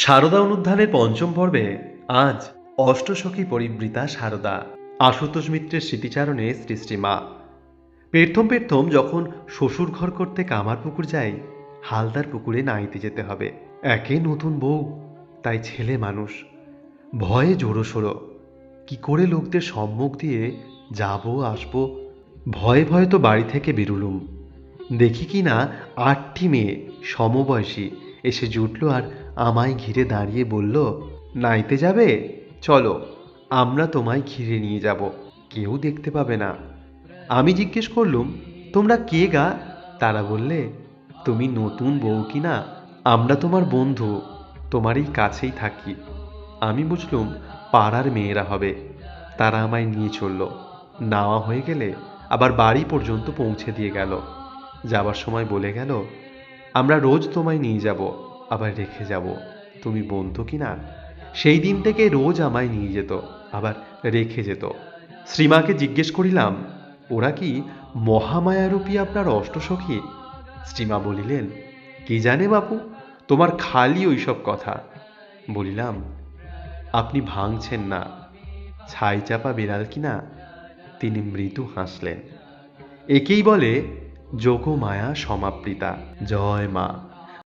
সারদা অনুধ্যানের পঞ্চম পর্বে আজ অষ্টসখী পরিবৃতা সারদা, আশুতোষ মিত্রের স্মৃতিচারণে সৃষ্টি মা। পের্থম পের্থম যখন শ্বশুর ঘর করতে কামার পুকুর যাই, হালদার পুকুরে নাইতে যেতে হবে। একে নতুন বউ, তাই ছেলে মানুষ, ভয়ে জোড়োসোড়ো। কি করে লোকদের সম্মুখ দিয়ে যাব আসবো, ভয়ে ভয়ে তো বাড়ি থেকে বেরুলুম। দেখি কি না ৮টি মেয়ে সমবয়সী এসে জুটল আর আমায় ঘিরে দাঁড়িয়ে বলল, নাইতে যাবে, চলো, আমরা তোমায় ঘিরে নিয়ে যাব, কেউ দেখতে পাবে না। আমি জিজ্ঞেস করলুম, তোমরা কে গা? তারা বললে, তুমি নতুন বউ কি না, আমরা তোমার বন্ধু, তোমারই কাছেই থাকি। আমি বুঝলুম পাড়ার মেয়েরা হবে। তারা আমায় নিয়ে চলল, নাওয়া হয়ে গেলে আবার বাড়ি পর্যন্ত পৌঁছে দিয়ে গেল। যাবার সময় বলে গেল, আমরা রোজ তোমায় নিয়ে যাব, আবার রেখে যাব, তুমি বন্ধু কি না। সেই দিন থেকে রোজ আমায় নিয়ে যেত, আবার রেখে যেত। শ্রীমাকে জিজ্ঞেস করিলাম, ওরা কি মহামায়ারূপী আপনার অষ্টসখী? শ্রীমা বলিলেন, কি জানে বাপু, তোমার খালি ওইসব কথা। বলিলাম, আপনি ভাঙছেন না, ছাই চাপা বিড়াল কিনা। তিনি মৃদু হাসলেন। একেই বলে যোগমায়া সমাপৃতা। জয় মা।